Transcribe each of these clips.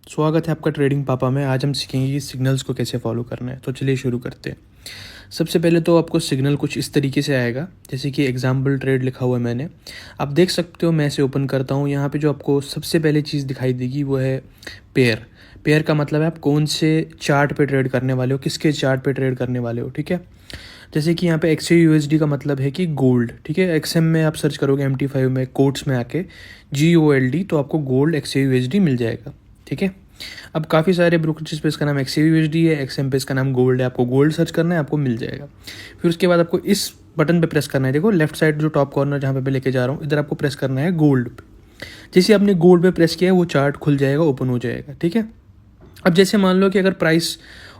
स्वागत है आपका ट्रेडिंग पापा में। आज हम सीखेंगे कि सिग्नल्स को कैसे फॉलो करना है। तो चलिए शुरू करते हैं। सबसे पहले तो आपको सिग्नल कुछ इस तरीके से आएगा, जैसे कि एग्जाम्पल ट्रेड लिखा हुआ है मैंने। आप देख सकते हो, मैं इसे ओपन करता हूँ। यहाँ पे जो आपको सबसे पहले चीज़ दिखाई देगी वो है पेयर। पेयर का मतलब है आप कौन से चार्ट पे ट्रेड करने वाले हो, किसके चार्ट पे ट्रेड करने वाले हो। ठीक है, जैसे कि यहाँ पे XAUSD का मतलब है कि गोल्ड। ठीक है, XM में आप सर्च करोगे MT5 में कोट्स में आके GOLD, तो आपको गोल्ड XAUSD मिल जाएगा। ठीक है, अब काफ़ी सारे ब्रोकरेज पे इसका नाम XAUSD है, XM पे इसका नाम गोल्ड है। आपको गोल्ड सर्च करना है, आपको मिल जाएगा। फिर उसके बाद आपको इस बटन पे प्रेस करना है। देखो लेफ्ट साइड जो टॉप कॉर्नर जहाँ पे मैं लेके जा रहा हूँ, इधर आपको प्रेस करना है गोल्ड पे। जैसे आपने गोल्ड पे प्रेस किया है, वो चार्ट खुल जाएगा, ओपन हो जाएगा। ठीक है, अब जैसे मान लो कि अगर प्राइस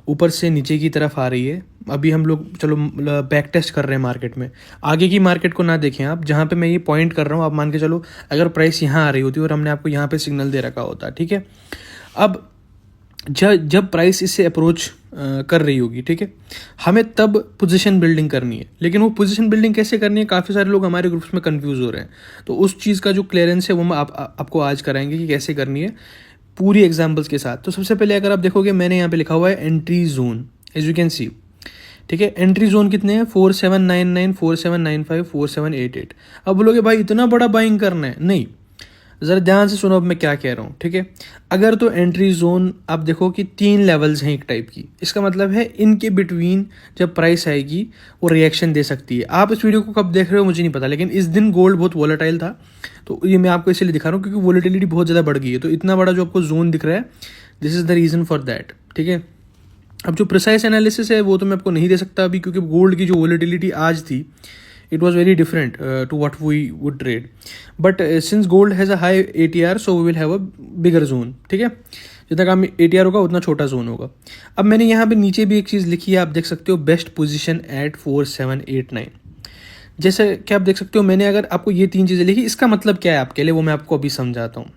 ऊपर से नीचे की तरफ आ रही है, अभी हम लोग चलो बैक टेस्ट कर रहे हैं मार्केट में। आगे की मार्केट को ना देखें आप, जहाँ पे मैं ये पॉइंट कर रहा हूँ आप मान के चलो अगर प्राइस यहाँ आ रही होती और हमने आपको यहाँ पे सिग्नल दे रखा होता। ठीक है, अब जब प्राइस इससे अप्रोच कर रही होगी, ठीक है, हमें तब पोजीशन बिल्डिंग करनी है। लेकिन वो पोजीशन बिल्डिंग कैसे करनी है, काफ़ी सारे लोग हमारे ग्रुप्स में कंफ्यूज हो रहे हैं। तो उस चीज़ का जो क्लियरेंस है वो हम आपको आज कराएंगे कि कैसे करनी है, पूरी एग्जांपल्स के साथ। तो सबसे पहले अगर आप देखोगे, मैंने यहाँ पे लिखा हुआ है entry zone, as you can see. ठीक है, एंट्री जोन कितने हैं? 4799, 4795, 4788। अब बोलोगे भाई इतना बड़ा बाइंग करना है? नहीं, ज़रा ध्यान से सुनो अब मैं क्या कह रहा हूँ। ठीक है, अगर तो एंट्री जोन आप देखो कि 3 लेवल्स हैं एक टाइप की। इसका मतलब है इनके बिटवीन जब प्राइस आएगी वो रिएक्शन दे सकती है। आप इस वीडियो को कब देख रहे हो मुझे नहीं पता, लेकिन इस दिन गोल्ड बहुत वॉलेटाइल था, तो ये मैं आपको इसलिए दिखा रहा हूँ क्योंकि वॉलेटिलिटी बहुत ज़्यादा बढ़ गई है। तो इतना बड़ा जो आपको जोन दिख रहा है, this is the reason for that. ठीक है, अब जो प्रिसाइज एनालिसिस है वो तो मैं आपको नहीं दे सकता अभी, क्योंकि गोल्ड की जो वॉलेटिलिटी आज थी, it was very different to what we would trade, but since gold has a high ATR, so we will have a bigger zone. ठीक है, जितना कम ATR होगा उतना छोटा जोन होगा। अब मैंने यहाँ पे नीचे भी एक चीज़ लिखी है, आप देख सकते हो बेस्ट पोजीशन एट 4789। जैसे कि आप देख सकते हो, मैंने अगर आपको ये 3 चीज़ें लिखी, इसका मतलब क्या है आपके लिए वो मैं आपको अभी समझाता हूँ।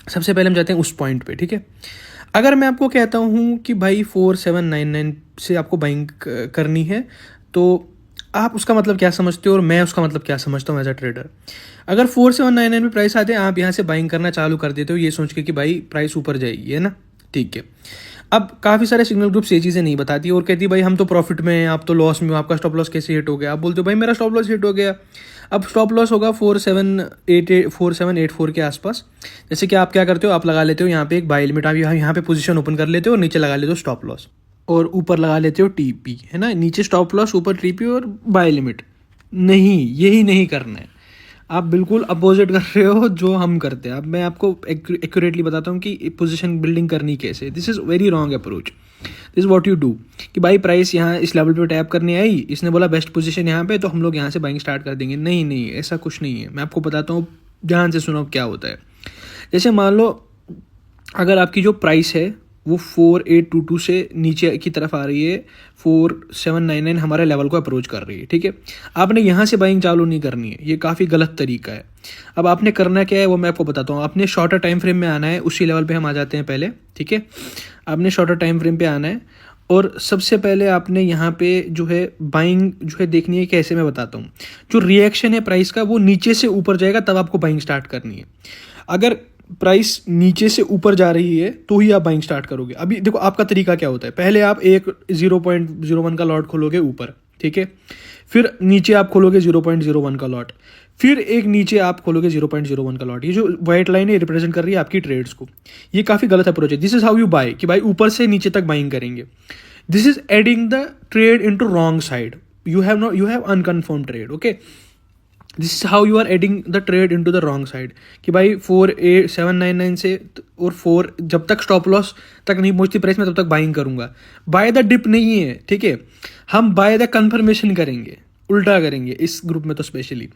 सबसे पहले हम जाते हैं उस पॉइंट पे। ठीक है, अगर मैं आपको कहता हूँ कि भाई 4799 से आपको बाइंग करनी है, तो आप उसका मतलब क्या समझते हो और मैं उसका मतलब क्या समझता हूँ एज अ ट्रेडर। अगर 4799 में प्राइस आते हैं, आप यहाँ से बाइंग करना चालू कर देते हो ये सोच के कि भाई प्राइस ऊपर जाएगी, है ना। ठीक है, अब काफ़ी सारे सिग्नल ग्रुप्स ये चीज़ें नहीं बताती और कहती है भाई हम तो प्रॉफिट में हैं, आप तो लॉस में हो, आपका स्टॉप लॉस कैसे हिट हो गया। आप बोलते हो भाई मेरा स्टॉप लॉस हिट हो गया। अब स्टॉप लॉस होगा 4784 के आसपास। जैसे कि आप क्या करते हो, आप लगा लेते हो यहाँ पे एक बाय लिमिट, आप यहाँ पे पोजीशन ओपन कर लेते हो और नीचे लगा लेते हो स्टॉप लॉस और ऊपर लगा लेते हो TP, है ना। नीचे स्टॉप लॉस, ऊपर TP और बाय लिमिट। नहीं, यही नहीं करना है। आप बिल्कुल अपोजिट कर रहे हो जो हम करते हैं। अब मैं आपको एक्यूरेटली बताता हूँ कि पोजीशन बिल्डिंग करनी कैसे। This is very wrong approach. This what you do कि भाई प्राइस यहाँ इस लेवल पे टैप करने आई, इसने बोला बेस्ट पोजीशन यहाँ पे, तो हम लोग यहाँ से बाइंग स्टार्ट कर देंगे। नहीं नहीं, ऐसा कुछ नहीं है। मैं आपको बताता हूँ, ध्यान से सुनो क्या होता है। जैसे मान लो अगर आपकी जो प्राइस है वो 4822 से नीचे की तरफ आ रही है, 4799 हमारे लेवल को अप्रोच कर रही है। ठीक है, आपने यहाँ से बाइंग चालू नहीं करनी है, ये काफ़ी गलत तरीका है। अब आपने करना क्या है वो मैं आपको बताता हूँ। आपने शॉर्टर टाइम फ्रेम में आना है, उसी लेवल पे हम आ जाते हैं पहले। ठीक है, आपने शॉर्टर टाइम फ्रेम पे आना है और सबसे पहले आपने यहाँ पे जो है बाइंग जो है देखनी है। कैसे, मैं बताता हूँ। जो रिएक्शन है प्राइस का वो नीचे से ऊपर जाएगा तब आपको बाइंग स्टार्ट करनी है। अगर प्राइस नीचे से ऊपर जा रही है तो ही आप बाइंग स्टार्ट करोगे। अभी देखो आपका तरीका क्या होता है, पहले आप एक 0.01 का लॉट खोलोगे ऊपर, ठीक है, फिर नीचे आप खोलोगे 0.01 का लॉट, फिर एक नीचे आप खोलोगे 0.01 का लॉट। ये जो व्हाइट लाइन है रिप्रेजेंट कर रही है आपकी ट्रेड्स को। ये काफ़ी गलत अप्रोच है। This is how you buy, कि भाई ऊपर से नीचे तक बाइंग करेंगे। This is adding the trade into wrong side. You have unconfirmed trade. Okay, this is how you are adding the trade into the wrong side, कि भाई 4799 से और 4 जब तक स्टॉप लॉस तक नहीं पहुंचती प्राइस में तब तक बाइंग करूंगा। बाय द डिप नहीं है, ठीक है, हम बाय द कंफर्मेशन करेंगे, उल्टा करेंगे इस ग्रुप में तो स्पेशली।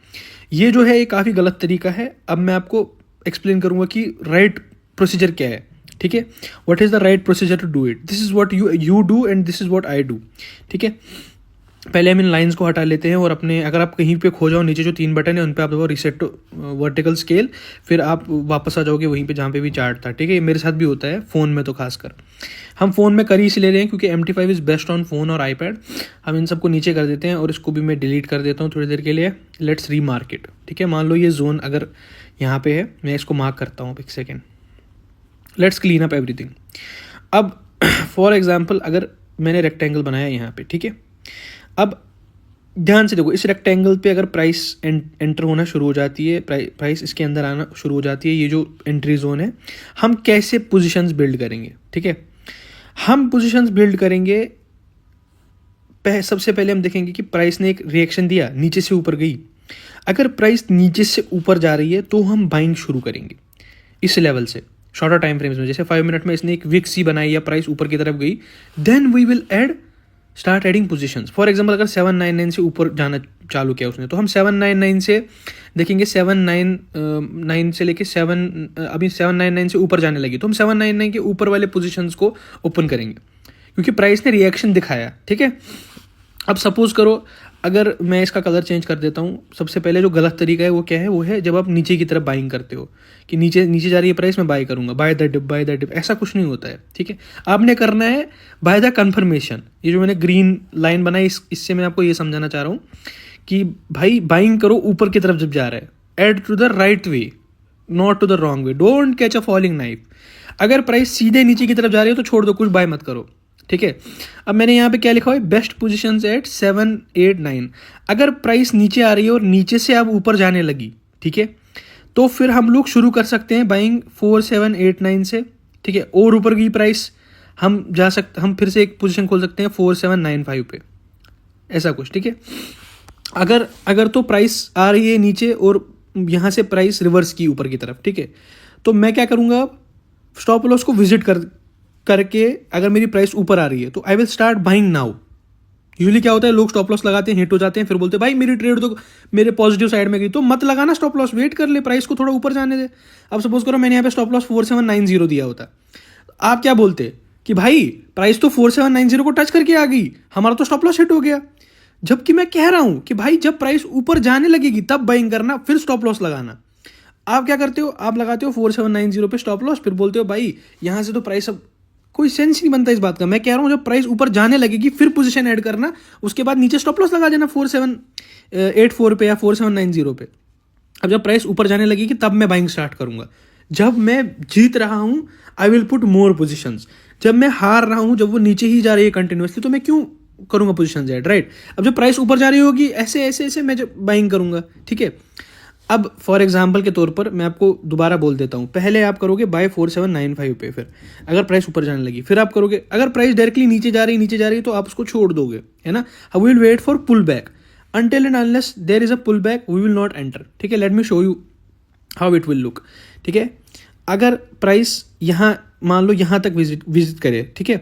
ये जो है ये काफ़ी गलत तरीका है। अब मैं आपको एक्सप्लेन करूंगा कि राइट प्रोसीजर क्या है। ठीक है, what is the right procedure to do it. This is what you do and this is what I do. ठीक है, पहले हम इन लाइंस को हटा लेते हैं और अपने, अगर आप कहीं पे खो जाओ, नीचे जो 3 बटन है उन पे आप दबाओ रिसेट वर्टिकल स्केल, फिर आप वापस आ जाओगे वहीं पे जहाँ पे भी चार्ट था। ठीक है, मेरे साथ भी होता है फ़ोन में, तो खासकर हम फ़ोन में कर ही इसलिए रहे हैं क्योंकि MT5 is best on phone और iPad। हम इन सबको नीचे कर देते हैं और इसको भी मैं डिलीट कर देता हूँ थोड़ी देर के लिए। लेट्स री मार्केट। ठीक है, मान लो ये जोन अगर यहाँ पे है, मैं इसको मार्क करता हूँ एक second. Let's clean up everything. अब फॉर एग्जांपल अगर मैंने रेक्टेंगल बनाया यहाँ पे, ठीक है, अब ध्यान से देखो, इस रेक्टेंगल पे अगर प्राइस एंटर होना शुरू हो जाती है, प्राइस इसके अंदर आना शुरू हो जाती है, ये जो एंट्री जोन है, हम कैसे पोजीशंस बिल्ड करेंगे, ठीक है। हम पोजीशंस बिल्ड करेंगे, सबसे पहले हम देखेंगे कि प्राइस ने एक रिएक्शन दिया, नीचे से ऊपर गई। अगर प्राइस नीचे से ऊपर जा रही है तो हम बाइंग शुरू करेंगे इस लेवल से, शॉर्टर टाइम फ्रेम्स में। जैसे 5 मिनट में इसने एक विक सी बनाई या प्राइस ऊपर की तरफ गई, then we will start adding positions. For example अगर 799 से ऊपर जाना चालू किया उसने, तो हम 799 से देखेंगे, 799 से लेके 799 से ऊपर जाने लगी तो हम 799 के ऊपर वाले पोजीशंस को ओपन करेंगे, क्योंकि प्राइस ने रिएक्शन दिखाया, ठीक है। अब सपोज करो अगर मैं इसका कलर चेंज कर देता हूँ, सबसे पहले जो गलत तरीका है वो क्या है, वो है जब आप नीचे की तरफ बाइंग करते हो कि नीचे नीचे जा रही है प्राइस, मैं बाय करूंगा, बाय द डिप, ऐसा कुछ नहीं होता है, ठीक है। आपने करना है बाय द कन्फर्मेशन। ये जो मैंने ग्रीन लाइन बनाई, इससे मैं आपको ये समझाना चाह रहा हूँ कि भाई बाइंग करो ऊपर की तरफ जब जा रहा है, add to the right way, not to the wrong way, don't catch a falling knife. अगर प्राइस सीधे नीचे की तरफ जा रही हो तो छोड़ दो, कुछ बाय मत करो, ठीक है। अब मैंने यहाँ पे क्या लिखा हुआ है, बेस्ट पोजीशंस एट 7, 8, 9। अगर प्राइस नीचे आ रही है और नीचे से अब ऊपर जाने लगी, ठीक है, तो फिर हम लोग शुरू कर सकते हैं बाइंग 4, 7, 8, 9 से, ठीक है। और ऊपर की प्राइस हम फिर से एक पोजीशन खोल सकते हैं 4, 7, 9, 5 पे, ऐसा कुछ, ठीक है। अगर तो प्राइस आ रही है नीचे और यहाँ से प्राइस रिवर्स की ऊपर की तरफ, ठीक है, तो मैं क्या करूँगा, अब स्टॉप लॉस को विजिट करके अगर मेरी प्राइस ऊपर आ रही है तो I will start buying now. Usually क्या होता है, लोग स्टॉप लॉस लगाते हैं, हिट हो जाते हैं, फिर बोलते हैं भाई मेरी ट्रेड तो मेरे पॉजिटिव साइड में गई, तो मत लगाना स्टॉप लॉस, वेट कर ले, प्राइस को थोड़ा ऊपर जाने दे। अब सपोज करो मैंने यहाँ पे स्टॉप लॉस 4790 दिया होता, आप क्या बोलते कि भाई प्राइस तो 4790 को टच करके आ गई, हमारा तो स्टॉप लॉस हिट हो गया। जबकि मैं कह रहा हूं कि भाई जब प्राइस ऊपर जाने लगेगी तब बाइंग करना, फिर स्टॉप लॉस लगाना। आप क्या करते हो, आप लगाते हो 4790 पे स्टॉप लॉस, फिर बोलते हो भाई यहां से तो प्राइस, अब कोई सेंस नहीं बनता इस बात का। मैं कह रहा हूं जब प्राइस ऊपर जाने लगेगी फिर पोजीशन ऐड करना, उसके बाद नीचे स्टॉप लॉस लगा देना 4784 पे या 4790 पे। अब जब प्राइस ऊपर जाने लगेगी तब मैं बाइंग स्टार्ट करूंगा। जब मैं जीत रहा हूं I will put more positions, जब मैं हार रहा हूं, जब वो नीचे ही जा रही है कंटिन्यूसली, तो मैं क्यों करूंगा पोजीशन ऐड, राइट। अब जब प्राइस ऊपर जा रही होगी ऐसे ऐसे ऐसे मैं जब बाइंग करूंगा, ठीक है। अब फॉर एग्जाम्पल के तौर पर मैं आपको दोबारा बोल देता हूं, पहले आप करोगे बाय 4795 पे, फिर अगर प्राइस ऊपर जाने लगी फिर आप करोगे, अगर प्राइस डायरेक्टली नीचे जा रही है तो आप उसको छोड़ दोगे, है ना। We will wait for pull back, until and unless there is a pullback we will not enter, ठीक है। Let me show you how it will look, ठीक है। अगर प्राइस यहाँ मान लो यहाँ तक विजिट करे, ठीक है,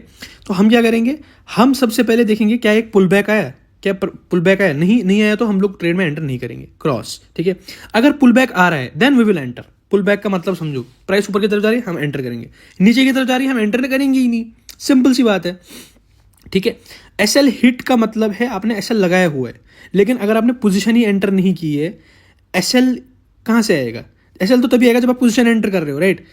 तो हम क्या करेंगे, हम सबसे पहले देखेंगे क्या एक पुल बैक आया, क्या पुल बैक आया, नहीं आया तो हम लोग ट्रेड में एंटर नहीं करेंगे, क्रॉस, ठीक है। अगर पुल बैक आ रहा है then we will enter. Pull back का मतलब समझो, प्राइस ऊपर की तरफ जा रही है हम एंटर करेंगे, नीचे की तरफ जा रही है हम एंटर करेंगे ही नहीं, सिंपल सी बात है, ठीक है। एसएल हिट का मतलब है आपने एसएल लगाया हुआ है, लेकिन अगर आपने पोजीशन ही एंटर नहीं की है, एसएल कहाँ से आएगा, एसएल तो तभी आएगा जब आप पोजीशन एंटर कर रहे हो, राइट।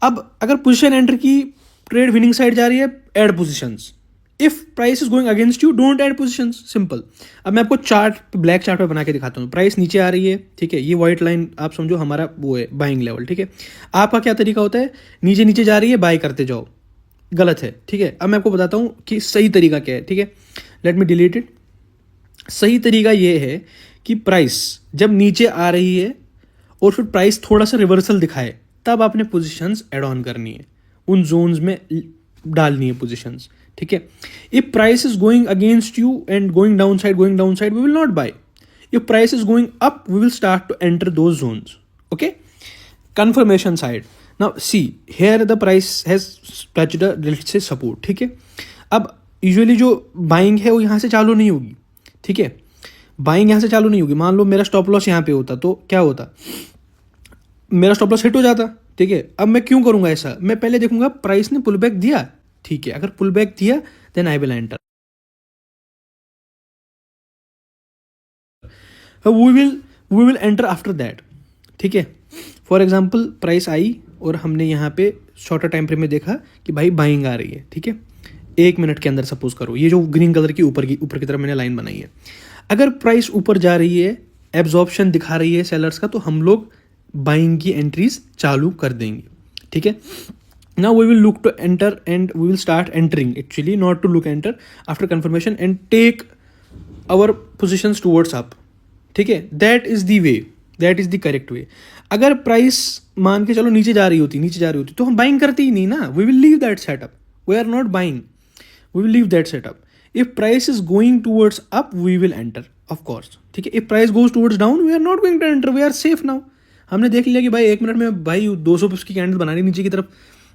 अब अगर पोजीशन एंटर की, ट्रेड विनिंग साइड जा रही है, add positions. If price is going against you don't add positions, simple. अब मैं आपको चार्ट, ब्लैक चार्ट पे बना के दिखाता हूँ। प्राइस नीचे आ रही है, ठीक है, ये व्हाइट लाइन आप समझो हमारा वो है बाइंग लेवल, ठीक है। आपका क्या तरीका होता है, नीचे नीचे जा रही है बाय करते जाओ, गलत है, ठीक है। अब मैं आपको बताता हूँ कि सही तरीका क्या है, ठीक है। Let me delete it. सही तरीका ये है कि प्राइस जब नीचे आ रही है और फिर प्राइस थोड़ा सा रिवर्सल दिखाए, तब आपने पोजीशंस ऐड ऑन करनी है, उन जोन्स में डालनी है पोजीशंस, ठीक है। If price is going against you and going down side we will not buy. If price is going up we will start to enter those zones, okay. Confirmation side, now see here the price has touched the let's say support, ठीक है। अब usually जो buying है वो यहाँ से चालू नहीं होगी, ठीक है, बाइंग यहाँ से चालू नहीं होगी। मान लो मेरा स्टॉप लॉस यहाँ पे होता तो क्या होता, मेरा स्टॉप लॉस हिट हो जाता, ठीक है। अब मैं क्यों करूंगा ऐसा, मैं पहले देखूंगा प्राइस ने पुल बैक दिया, ठीक है। अगर पुल बैक दिया then I will enter, we will enter after that, ठीक है। फॉर एग्जाम्पल प्राइस आई और हमने यहाँ पे शॉर्टर टाइम फ्रेम में देखा कि भाई बाइंग आ रही है, ठीक है। 1 मिनट के अंदर सपोज करो, ये जो ग्रीन कलर की ऊपर की तरफ मैंने लाइन बनाई है, अगर प्राइस ऊपर जा रही है, एब्जॉर्प्शन दिखा रही है सेलर्स का, तो हम लोग बाइंग की एंट्रीज चालू कर देंगे, ठीक है। Now we will look to enter and we will start entering, actually not to look enter after confirmation and take our positions towards up. ठीक है, that is the way, that is the correct way. अगर price मान के चलो नीचे जा रही होती तो हम बाइंग करते ही नहीं ना. We will leave that setup, we are not buying, we will leave that setup. If price is going towards up we will enter of course. ठीक है, if price goes towards down we are not going to enter, we are safe now. हमने देख लिया कि भाई 1 minute में भाई 200 की कैंडल बना रही नीचे की तरफ,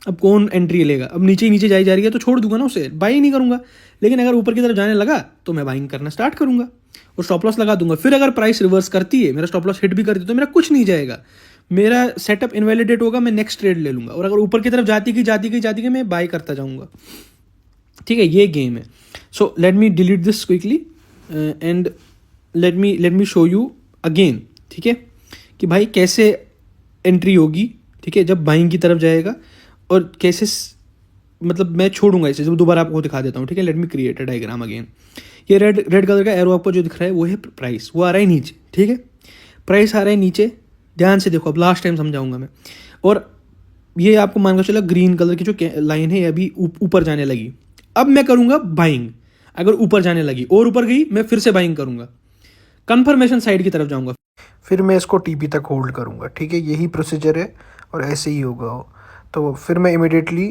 अब कौन एंट्री लेगा. अब नीचे ही नीचे जाई जा रही है तो छोड़ दूंगा ना उसे, बाई नहीं करूंगा. लेकिन अगर ऊपर की तरफ जाने लगा तो मैं बाइंग करना स्टार्ट करूंगा और स्टॉप लॉस लगा दूंगा. फिर अगर प्राइस रिवर्स करती है, मेरा स्टॉप लॉस हिट भी करती है, तो मेरा कुछ नहीं जाएगा, मेरा सेटअप इनवैलिडेट होगा, मैं नेक्स्ट ट्रेड ले लूंगा. और अगर ऊपर की तरफ जाती गई मैं बाई करता जाऊंगा. ठीक है, ये गेम है. So let me delete this quickly and let me show you again. ठीक है, कि भाई कैसे एंट्री होगी. ठीक है, जब बाइंग की तरफ जाएगा और कैसे, मतलब मैं छोड़ूंगा इसे, जब दोबारा आपको दिखा देता हूँ. ठीक है, let me create a diagram again. ये रेड कलर का एरो आपको जो दिख रहा है वो है प्राइस, वो आ रहा है नीचे. ठीक है, प्राइस आ रहा है नीचे, ध्यान से देखो, अब लास्ट टाइम समझाऊंगा मैं. और ये आपको मान कर चला ग्रीन कलर की जो लाइन है ये अभी ऊपर जाने लगी. अब मैं करूंगा बाइंग. अगर ऊपर जाने लगी और ऊपर गई मैं फिर से बाइंग करूंगा, कंफर्मेशन साइड की तरफ जाऊंगा, फिर मैं इसको टीपी तक होल्ड करूंगा. ठीक है, यही प्रोसीजर है और ऐसे ही होगा. तो फिर मैं इमिडिएटली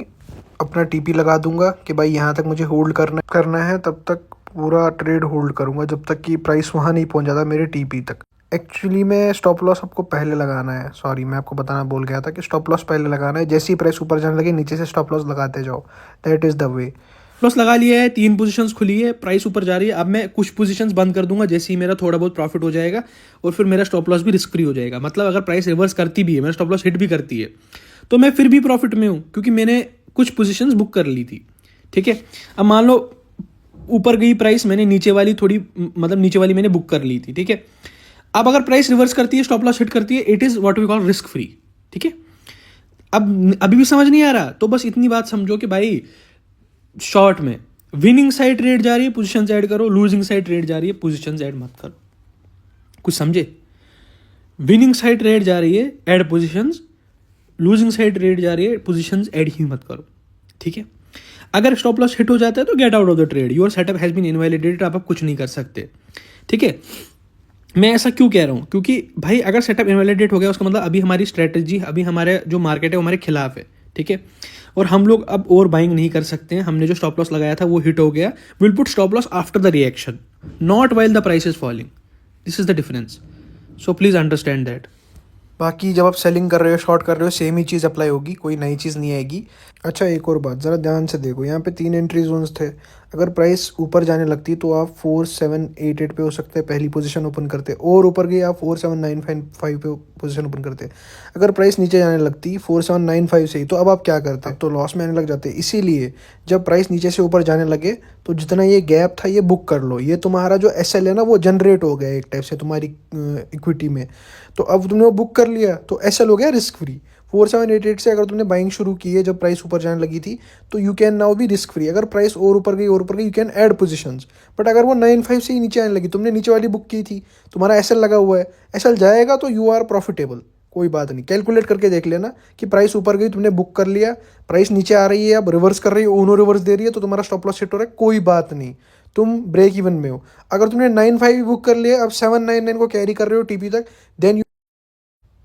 अपना टीपी लगा दूंगा कि भाई यहाँ तक मुझे होल्ड करना है, तब तक पूरा ट्रेड होल्ड करूंगा जब तक कि प्राइस वहाँ नहीं पहुँच जाता मेरे टीपी तक. एक्चुअली मैं स्टॉप लॉस आपको पहले लगाना है, सॉरी मैं आपको बताना भूल गया था कि स्टॉप लॉस पहले लगाना है. जैसे ही प्राइस ऊपर जाने लगे नीचे से स्टॉप लॉस लगाते जाओ, that is the way. Loss लगा लिया है, 3 पोजीशंस खुली है, प्राइस ऊपर जा रही है. अब मैं कुछ पोजीशंस बंद कर दूंगा जैसे ही मेरा थोड़ा बहुत प्रॉफिट हो जाएगा और फिर मेरा स्टॉप लॉस भी रिस्क फ्री हो जाएगा. मतलब अगर प्राइस रिवर्स करती भी है, मेरा स्टॉप लॉस हिट भी करती है, तो मैं फिर भी प्रॉफिट में हूँ क्योंकि मैंने कुछ पोजीशंस बुक कर ली थी. ठीक है, अब मान लो ऊपर गई प्राइस, मैंने नीचे वाली मैंने बुक कर ली थी. ठीक है, अब अगर प्राइस रिवर्स करती है, स्टॉप लॉस हिट करती है, it is what we call risk free. ठीक है, अब अभी भी समझ नहीं आ रहा तो बस इतनी बात समझो कि भाई शॉर्ट में विनिंग साइड ट्रेड जा रही है, पोजीशंस ऐड करो, लूजिंग साइड ट्रेड जा रही है, पोजीशंस ऐड मत करो. कुछ समझे? विनिंग साइड ट्रेड जा रही है, add positions. Losing side trade जा रही है, पोजीशंस ऐड ही मत करो. ठीक है, अगर स्टॉप लॉस हिट हो जाता है तो get out of the trade, your setup has been invalidated, आप कुछ नहीं कर सकते. ठीक है, मैं ऐसा क्यों कह रहा हूँ, क्योंकि भाई अगर सेटअप इनवैलिडेट हो गया उसका मतलब अभी हमारी स्ट्रेटजी, अभी हमारे जो मार्केट है वो हमारे खिलाफ है. ठीक है, और हम लोग अब और बाइंग नहीं कर सकते हैं. हमने जो स्टॉप लॉस लगाया था वो हिट हो गया. Will put stop loss after the reaction, not while the price is falling. This is the difference, so please understand that. बाकी जब आप सेलिंग कर रहे हो, शॉर्ट कर रहे हो, सेम ही चीज़ अप्लाई होगी, कोई नई चीज़ नहीं आएगी. अच्छा, एक और बात ज़रा ध्यान से देखो, यहाँ पे 3 एंट्री जोन्स थे. अगर प्राइस ऊपर जाने लगती तो आप 4788 पे हो सकते हैं पहली पोजीशन ओपन करते, और ऊपर गई आप 4795 पे पोजीशन ओपन करते. अगर प्राइस नीचे जाने लगती 4795 से ही, तो अब आप क्या करते हैं, तो लॉस में आने लग जाते. इसीलिए जब प्राइस नीचे से ऊपर जाने लगे तो जितना ये गैप था ये बुक कर लो. ये तुम्हारा जो SL है ना वो जनरेट हो गया एक टाइप से तुम्हारी इक्विटी में. तो अब तुमने वो बुक कर लिया तो SL हो गया रिस्क फ्री. 4788 से अगर तुमने बाइंग शुरू की है जब प्राइस ऊपर जाने लगी थी, तो you can now be risk free. अगर प्राइस और ऊपर गई you can add positions. But अगर वो 95 से ही नीचे आने लगी, तुमने नीचे वाली बुक की थी, तुम्हारा SL लगा हुआ है, SL जाएगा तो यू आर प्रॉफिटेबल. कोई बात नहीं, कैलकुलेट करके देख लेना कि प्राइस ऊपर गई, तुमने बुक कर लिया, प्राइस नीचे आ रही है, अब रिवर्स कर रही है, ओनो रिवर्स दे रही है, तो तुम्हारा स्टॉप लॉस हिट हो रहा है, कोई बात नहीं, तुम ब्रेक इवन में हो. अगर तुमने 95 बुक कर लिया, अब 799 को कैरी कर रहे हो टीपी तक, then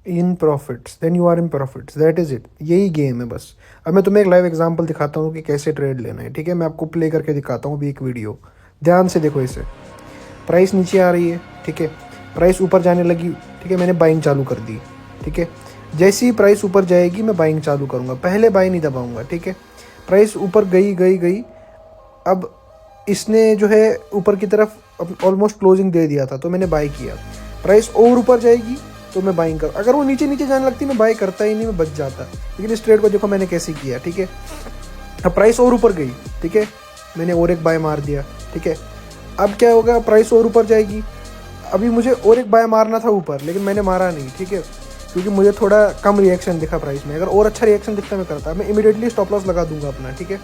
in profits, then you are in profits. That is it, यही गेम है बस. अब मैं तुम्हें एक लाइव एग्जांपल दिखाता हूँ कि कैसे ट्रेड लेना है. ठीक है, मैं आपको प्ले करके दिखाता हूँ अभी एक वीडियो, ध्यान से देखो इसे. प्राइस नीचे आ रही है, ठीक है, प्राइस ऊपर जाने लगी, ठीक है, मैंने बाइंग चालू कर दी. ठीक है, जैसे ही प्राइस ऊपर जाएगी मैं बाइंग चालू करूँगा, पहले बाई नहीं दबाऊँगा. ठीक है, प्राइस ऊपर गई, अब इसने जो है ऊपर की तरफ ऑलमोस्ट क्लोजिंग दे दिया था तो मैंने बाई किया. प्राइस और ऊपर जाएगी तो मैं बाइंग कर, अगर वो नीचे जाने लगती मैं बाई करता ही नहीं, मैं बच जाता. लेकिन इस ट्रेड को देखो मैंने कैसे किया. ठीक है, अब प्राइस और ऊपर गई, ठीक है, मैंने और एक बाय मार दिया. ठीक है, अब क्या होगा, प्राइस और ऊपर जाएगी. अभी मुझे और एक बाय मारना था ऊपर, लेकिन मैंने मारा नहीं. ठीक है, क्योंकि मुझे थोड़ा कम रिएक्शन दिखा प्राइस में. अगर और अच्छा रिएक्शन दिखता मैं करता, मैं इमीडिएटली स्टॉप लॉस लगा दूंगा अपना. ठीक है,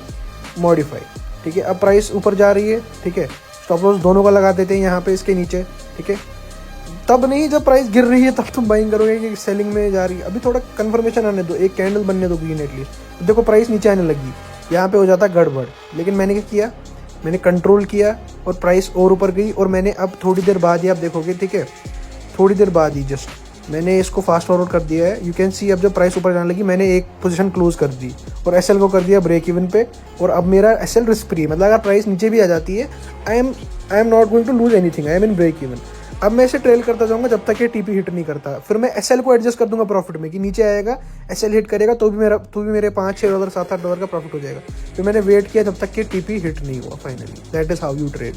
मॉडिफाई. ठीक है, अब प्राइस ऊपर जा रही है, ठीक है, स्टॉप लॉस दोनों का लगा देते हैं यहाँ पे इसके नीचे. ठीक है, तब नहीं जब प्राइस गिर रही है तब तुम बाइंग करोगे कि सेलिंग में जा रही है। अभी थोड़ा कंफर्मेशन आने दो, एक कैंडल बनने दो ग्रीन एटलीस्ट। देखो प्राइस नीचे आने लगी, यहाँ पे हो जाता गड़बड़। लेकिन मैंने क्या किया, मैंने कंट्रोल किया और प्राइस और ऊपर गई। और मैंने अब थोड़ी देर बाद ही आप देखोगे, ठीक है, थोड़ी देर बाद ही जस्ट मैंने इसको फास्ट फॉरवर्ड कर दिया है। यू कैन सी अब जब प्राइस ऊपर जाने लगी मैंने एक पोजीशन क्लोज कर दी और एसएल को कर दिया ब्रेक इवन पे। और अब मेरा एसएल रिस्क फ्री, मतलब अगर प्राइस नीचे भी आ जाती है I am not going to lose anything, I am in break even. अब मैं इसे ट्रेल करता जाऊंगा जब तक ये टीपी हिट नहीं करता। फिर मैं एसएल को एडजस्ट कर दूंगा प्रॉफिट में कि नीचे आएगा, एसएल हिट करेगा तो भी मेरे $5-6 $7-8 का प्रॉफिट हो जाएगा। फिर मैंने वेट किया जब तक कि टीपी हिट नहीं हुआ finally. That is how you trade.